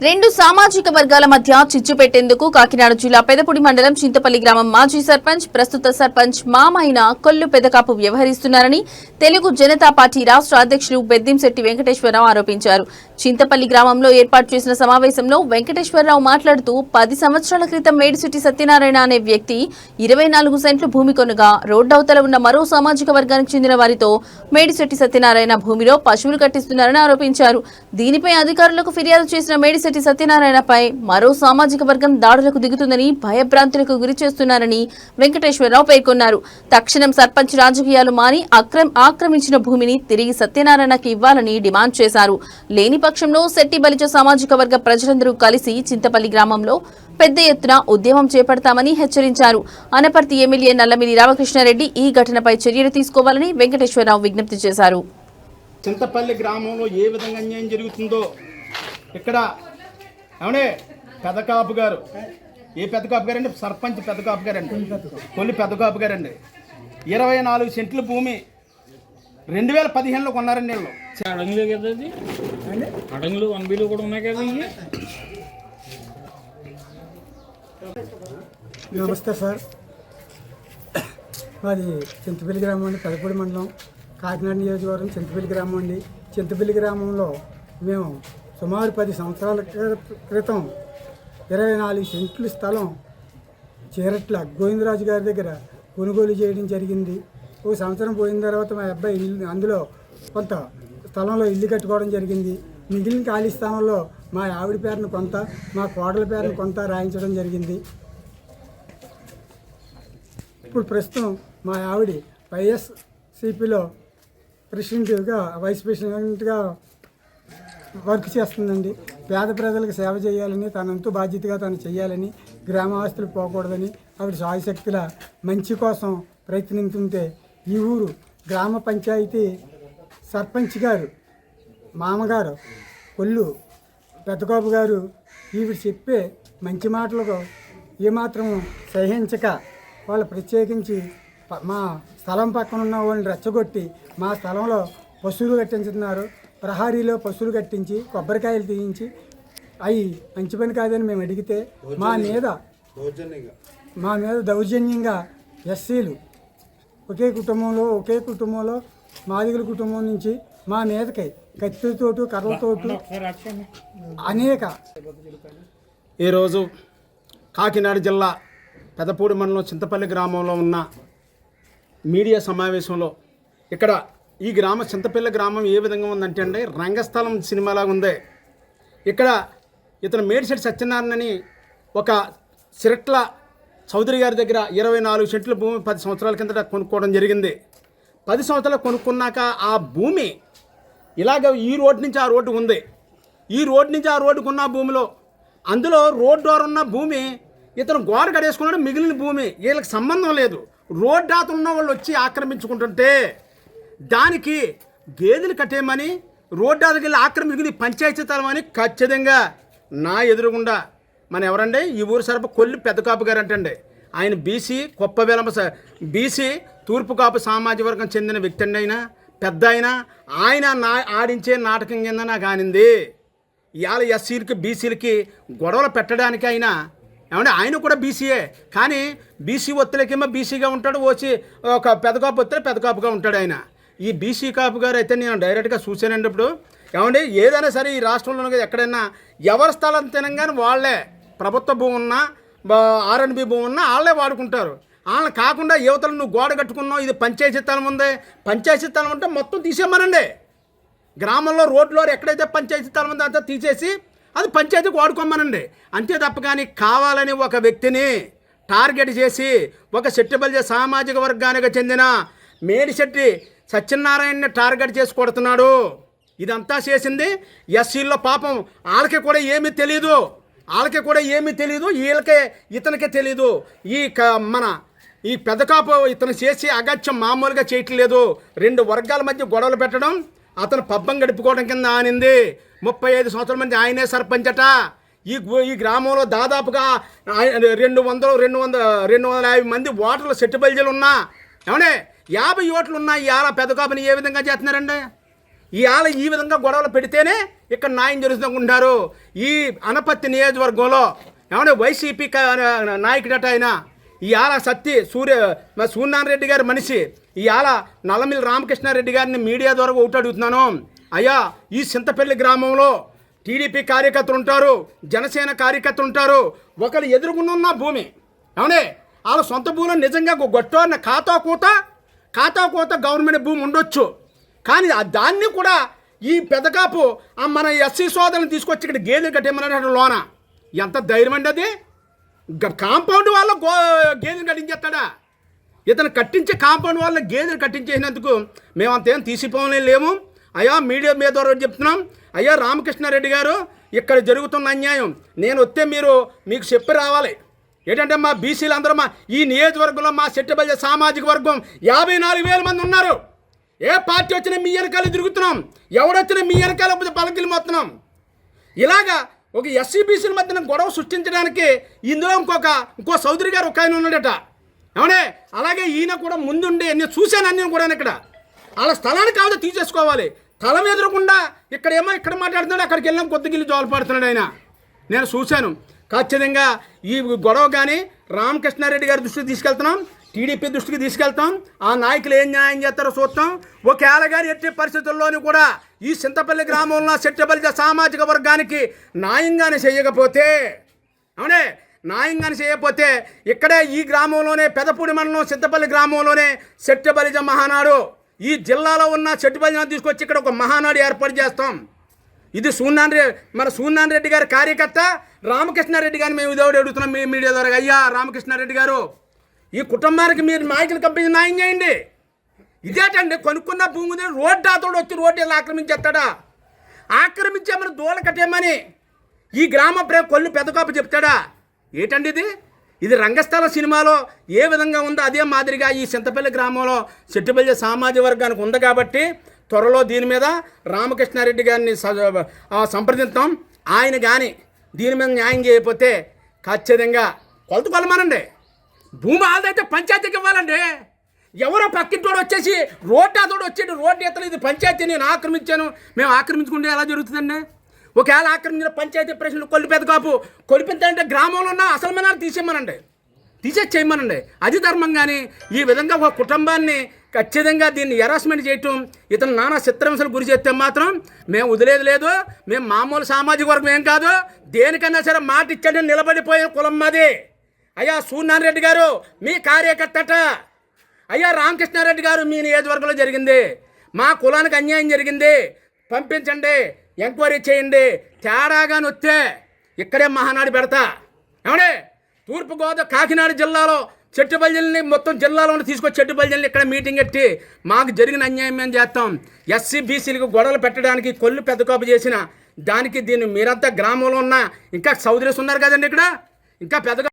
రెండు సామాజిక వర్గాల మధ్య చిచ్చు పెట్టేందుకు కాకినాడ జిల్లా పెదపూడి మండలం చింతపల్లి గ్రామం మాజీ సర్పంచ్ ప్రస్తుత సర్పంచ్ మామైన కొల్లు పెదకాపు వ్యవహరిస్తున్నారని తెలుగు జనతా పార్టీ రాష్ట్ర అధ్యక్షులు బెద్దింశెట్టి వెంకటేశ్వరరావు ఆరోపించారు. చింతపల్లి గ్రామంలో ఏర్పాటు చేసిన సమావేశంలో వెంకటేశ్వరరావు మాట్లాడుతూ 10 సంవత్సరాల క్రితం మేడిశెట్టి సత్యనారాయణ అనే వ్యక్తి 24 సెంట్లు భూమి కొనగా రోడ్డవతల ఉన్న మరో సామాజిక వర్గానికి చెందిన వారితో మేడిశెట్టి సత్యనారాయణ భూమిలో పశువులు కట్టిస్తున్నారని ఆరోపించారు. దీనిపై అధికారులకు ఫిర్యాదు చేసిన మేడిశెట్టి సత్యనారాయణపై మరో సామాజిక వర్గం దాడులకు దిగుతుందని భయభ్రాంతులకు గురి చేస్తున్నారని వెంకటేశ్వరరావు పేర్కొన్నారు. తక్షణం సర్పంచ్ రాజకీయాలు మాని ఆక్రమించిన భూమిని తిరిగి సత్యనారాయణకి ఇవ్వాలని డిమాండ్ చేశారు. లేని పక్షంలో శెట్టి బలిజ సామాజిక వర్గ ప్రజలందరూ కలిసి చింతపల్లి గ్రామంలో పెద్ద ఎత్తున ఉద్యమం చేపడతామని హెచ్చరించారు. అనపర్తి ఎమ్మెల్యే నల్లమిల్లి రామకృష్ణారెడ్డి ఈ ఘటనపై చర్యలు తీసుకోవాలని వెంకటేశ్వరరావు విజ్ఞప్తి చేశారు. చింతపల్లి గ్రామంలో ఏ విధంగా అన్యాయం జరుగుతుందో ఇక్కడ అవునే పెదకాపు గారు, ఏ పెదకాపు గారండి? సర్పంచ్ పెదకాపు గారండి, కొల్లి పెదకాపు గారండి. 24 సెంట్ల భూమి 2015లో కొన్నారండి వీళ్ళు. అడంగులే కదా అది, అడంగులు 1Bలో కూడా ఉన్నాయి కదా. నమస్తే సార్, మాది చింతపల్లి గ్రామం అండి, పెదపూడి మండలం, కాకినాడ నియోజకవర్గం చింతపల్లి గ్రామం అండి. చింతపల్లి గ్రామంలో మేము సుమారు 10 సంవత్సరాల క్రితం 24 సెంట్ల స్థలం చీరట్ల గోవిందరాజు గారి దగ్గర కొనుగోలు చేయడం జరిగింది. ఒక సంవత్సరం పోయిన తర్వాత మా అబ్బాయి అందులో కొంత స్థలంలో ఇల్లు కట్టుకోవడం జరిగింది. మిగిలిన ఖాళీ స్థానంలో మా ఆవిడ పేరును కొంత, మా కోడల పేరును కొంత రాయించడం జరిగింది. ఇప్పుడు ప్రస్తుతం మా ఆవిడ వైఎస్సిపిలో ప్రెసిడెంట్గా, వైస్ ప్రెసిడెంట్గా వర్క్ చేస్తుందండి. పేద ప్రజలకు సేవ చేయాలని, తనంతు బాధ్యతగా తను చేయాలని, గ్రామవాస్తులు పోకూడదని ఆవిడ సాయశక్తుల మంచి కోసం ప్రయత్నిస్తుంటే ఈ ఊరు గ్రామ పంచాయతీ సర్పంచ్ గారు, మామగారు కొల్లు పెద్దకాపు గారు ఈవిడ చెప్పే మంచి మాటలకు ఏమాత్రం సహించక వాళ్ళు ప్రత్యేకించి మా స్థలం పక్కన ఉన్న వాళ్ళని రెచ్చగొట్టి మా స్థలంలో పశువులు కట్టించుతున్నారు. ప్రహారీలో పశువులు కట్టించి కొబ్బరికాయలు తీయించి అవి మంచి పని కాదని మేము అడిగితే మా మీద దౌర్జన్యంగా ఎస్సీలు ఒకే కుటుంబంలో మాదిగల కుటుంబం నుంచి మా మీదకి కత్తితోటు, కర్రలతోటు అనేక. ఈరోజు కాకినాడ జిల్లా పెదపూడి మండలం చింతపల్లి గ్రామంలో ఉన్న మీడియా సమావేశంలో ఇక్కడ ఈ చింతపల్లి గ్రామం ఏ విధంగా ఉందంటే అండి, రంగస్థలం సినిమాలాగా ఉంది. ఇక్కడ ఇతను మేడిశెట్టి సత్యనారాయణని ఒక సిరట్ల చౌదరి గారి దగ్గర 24 సెంట్ల భూమి 10 సంవత్సరాల కిందట కొనుక్కోవడం జరిగింది. 10 సంవత్సరాలు కొనుక్కున్నాక ఆ భూమి ఇలాగ ఈ రోడ్డు నుంచి ఆ రోడ్డు ఉంది. ఈ రోడ్డు నుంచి ఆ రోడ్డుకున్న భూమిలో అందులో రోడ్డు ద్వారా ఉన్న భూమి ఇతను గోడ కడేసుకున్నాడు. మిగిలిన భూమి వీళ్ళకి సంబంధం లేదు. రోడ్డు దాత ఉన్న వాళ్ళు వచ్చి ఆక్రమించుకుంటుంటే దానికి గేదెలు కట్టేయమని రోడ్డు దాతకి వెళ్ళి ఆక్రమించుకుని పంచాయతీ తలమని ఖచ్చితంగా నా ఎదురుగుండా మన ఎవరండి ఈ ఊరు సరఫ కొల్లి పెద్దకాపు గారు అంటండి. ఆయన బీసీ కొప్పవేలమ బీసీ తూర్పు కాపు సామాజిక వర్గం చెందిన వ్యక్తి అండి. ఆయన పెద్ద ఆయన ఆడించే నాటకం కింద నాకు ఆనింది. ఇవాళ ఎస్సీలకి బీసీలకి గొడవలు పెట్టడానికి ఏమంటే ఆయన కూడా బీసీయే, కానీ బీసీ ఒత్తిడికేమో బీసీగా ఉంటాడు, వచ్చి ఒక పెద్దకాపు ఒత్తిడి పెద్దకాపుగా ఉంటాడు ఆయన. ఈ బీసీ కాపు గారు అయితే నేను డైరెక్ట్గా చూశానండి. ఇప్పుడు ఏమంటే ఏదైనా సరే ఈ రాష్ట్రంలో ఎక్కడైనా ఎవరి స్థలం తినంగానే వాళ్ళే ప్రభుత్వ భూమి ఉన్నా R&B భూమి ఉన్నా వాళ్ళే వాడుకుంటారు. వాళ్ళని కాకుండా యువతలు నువ్వు గోడ కట్టుకున్నావు, ఇది పంచాయతీ స్థలం ఉంది, పంచాయతీ స్థలం ఉంటే మొత్తం తీసేయమనండి. గ్రామంలో రోడ్లో ఎక్కడైతే పంచాయతీ స్థలం ఉందో అంతా తీసేసి అది పంచాయతీకి వాడుకోమనండి. అంతే తప్ప కానీ కావాలని ఒక వ్యక్తిని టార్గెట్ చేసి ఒక శెట్టిబలిజ సామాజిక వర్గానికి చెందిన మేడిశెట్టి సత్యనారాయణని టార్గెట్ చేసి కొడుతున్నాడు. ఇదంతా చేసింది ఎస్సీల్లో. పాపం వాళ్ళకి కూడా ఏమీ తెలియదు, వీళ్ళకే ఇతనికే తెలీదు. ఈ పెద్దకాపు ఇతను చేసి అగత్యం మామూలుగా చేయట్లేదు. 2 వర్గాల మధ్య గొడవలు పెట్టడం, అతను పబ్బం గడుపుకోవడం కింద ఆనింది. 35 సంవత్సరాల మంది ఆయనే సర్పంచ్ అట. ఈ గ్రామంలో దాదాపుగా 250 మంది ఓటర్లు సెట్టుబల్జీలు ఉన్నా, ఏమనే 50 ఓట్లు ఉన్నాయి. ఇవాళ పెద్దకాపుని ఏ విధంగా చేస్తున్నారండి? ఇవాళ ఈ విధంగా గొడవలు పెడితేనే ఇక్కడ న్యాయం జరుగుతుంటారు. ఈ అనపత్తి నియోజకవర్గంలో ఏమంటే వైసీపీ నాయకుడట ఆయన ఇవాళ సూర్యనారాయణ రెడ్డి గారి మనిషి ఇవాళ నల్లమిల్లి రామకృష్ణారెడ్డి గారిని మీడియా ద్వారా ఒకటి అడుగుతున్నాను. అయ్యా, ఈ చింతపల్లి గ్రామంలో టీడీపీ కార్యకర్తలు ఉంటారు, జనసేన కార్యకర్తలు ఉంటారు. ఒకరు ఎదురుగున్న భూమి అవునే వాళ్ళ సొంత భూమిలో నిజంగా గొట్టో అన్న ఖాతా కూత గవర్నమెంట్ భూమి ఉండొచ్చు. కానీ దాన్ని కూడా ఈ పెదకాపు మన ఎస్సీ సోదరులను తీసుకొచ్చి ఇక్కడ గేదెలు కట్టేమన్నాడు లోన. ఎంత ధైర్యం అండి అది? కాంపౌండ్ వాళ్ళ గేదెలు కట్టించేస్తాడా? ఇతను కట్టించే కాంపౌండ్ వాళ్ళ గేదెలు కట్టించేసినందుకు మేమంతేం తీసిపోలే లేము. అయ్యా, మీడియా మీద ద్వారా చెప్తున్నాం. అయ్యా రామకృష్ణారెడ్డి గారు, ఇక్కడ జరుగుతున్న అన్యాయం నేను వస్తే మీకు చెప్పి రావాలి. ఏంటంటే మా బీసీలు అందరూ ఈ నియోజకవర్గంలో మా సెట్టుబల్లి సామాజిక వర్గం 54,000 మంది ఉన్నారు. ఏ పార్టీ వచ్చినా మీ వెనకాల తిరుగుతున్నాం, ఎవడొచ్చినా మీ వెనకాల పలకిలు మొత్తున్నాం. ఇలాగా ఒక ఎస్సీ బీసీల మధ్యన గొడవ సృష్టించడానికి ఇందులో ఇంకో చౌదరి గారు ఒక ఆయన ఉన్నాడట. ఏమనే అలాగే ఈయన కూడా ముందుండి నేను చూశాను అన్నీ కూడా ఇక్కడ వాళ్ళ స్థలాన్ని కావద్దు తీసేసుకోవాలి. తల ఎదురకుండా ఇక్కడ మాట్లాడుతున్నాడు, అక్కడికి వెళ్ళాం కొద్దిగిల్లి జోలపాడుతున్నాడు ఆయన. నేను చూశాను. ఖచ్చితంగా ఈ గొడవ కానీ రామకృష్ణారెడ్డి గారి దృష్టికి తీసుకెళ్తున్నాం, టీడీపీ దృష్టికి తీసుకెళ్తాం. ఆ నాయకులు ఏం న్యాయం చేస్తారో చూస్తాం. ఒకవేళ గారి ఎట్టి పరిస్థితుల్లోనూ కూడా ఈ చింతపల్లి గ్రామంలో సెట్టుబల్లి సామాజిక వర్గానికి న్యాయంగానే చేయకపోతే న్యాయంగానే చేయకపోతే ఇక్కడే ఈ గ్రామంలోనే పెదపూడి మండలం చింతపల్లి గ్రామంలోనే సెట్టుబల్లి మహానాడు ఈ జిల్లాలో ఉన్న సెట్టుబల్లిని తీసుకొచ్చి ఇక్కడ ఒక మహానాడు ఏర్పాటు చేస్తాం. ఇది సూర్యనారాయణ రెడ్డి గారి కార్యకర్త రామకృష్ణారెడ్డి గారిని మేము ఇదోడు అడుగుతున్నాం మీ మీడియా ద్వారా. అయ్యా రామకృష్ణారెడ్డి గారు, ఈ కుటుంబానికి మీరు నాయకులు కంపెనీ న్యాయం చేయండి. ఇదేటండి కొనుక్కున్న భూమి రోడ్డు అతడు వచ్చి రోడ్డు ఇలా ఆక్రమించేస్తాడా? ఆక్రమించేమని దూల కట్టేమని ఈ గ్రామ కొల్లు పెద్దకాపు చెప్తాడా? ఏంటండి ఇది రంగస్థల సినిమాలో ఏ విధంగా ఉందో అదే మాదిరిగా ఈ చింతపల్లి గ్రామంలో సెట్టుబల్లి సామాజిక వర్గానికి ఉంది. కాబట్టి త్వరలో దీని మీద రామకృష్ణారెడ్డి గారిని సంప్రదిస్తాం. ఆయన కానీ దీని మీద న్యాయం చేయకపోతే ఖచ్చితంగా కొలమనండి. భూమి ఆదైతే పంచాయతీకి ఇవ్వాలండి. ఎవరో పక్కింటోడు వచ్చేసి రోడ్డు వచ్చేది రోడ్డు ఎత్తలు ఇది పంచాయతీ నేను ఆక్రమించాను మేము ఆక్రమించుకుంటే ఎలా జరుగుతుందండి? ఒకవేళ ఆక్రమించిన పంచాయతీ ప్రశ్నలు కొల్లు పెద్దకాపు కొలిపించాలంటే గ్రామంలో ఉన్న అసలు మనాలు తీసేయమనండి. అది ధర్మం. కానీ ఈ విధంగా ఒక కుటుంబాన్ని ఖచ్చితంగా దీన్ని హెరాస్మెంట్ చేయటం, ఇతను నానా చిత్రహింసలు గురి చేస్తే మాత్రం మేము వదిలేదు లేదు. మేము మామూలు సామాజిక వర్గం ఏం కాదు. దేనికన్నా సరే మాట ఇచ్చండి నిలబడిపోయే కులం మాది. అయ్యా సూర్యనారాయణ రెడ్డి గారు మీ కార్యకర్తట. అయ్యా రామకృష్ణారెడ్డి గారు మీ నియోజకవర్గంలో జరిగింది, మా కులానికి అన్యాయం జరిగింది, పంపించండి, ఎంక్వైరీ చేయండి. తేడాగా వస్తే ఇక్కడే మహానాడు పెడతా. తూర్పుగోదావరి కాకినాడ జిల్లాలో చెట్టుబల్లిని మొత్తం జిల్లాలో తీసుకొచ్చి చెట్టుబల్లిని ఇక్కడ మీటింగ్ పెట్టి మాకు జరిగిన అన్యాయం మేము చేస్తాం. ఎస్సీ బీసీలకు గొడవలు పెట్టడానికి కొల్లు పెద్దకాపు చేసిన దానికి దీన్ని మీరంతా గ్రామంలో ఉన్న ఇంకా చౌదరీస్ ఉన్నారు కదండి, ఇక్కడ ఇంకా పెద్దగా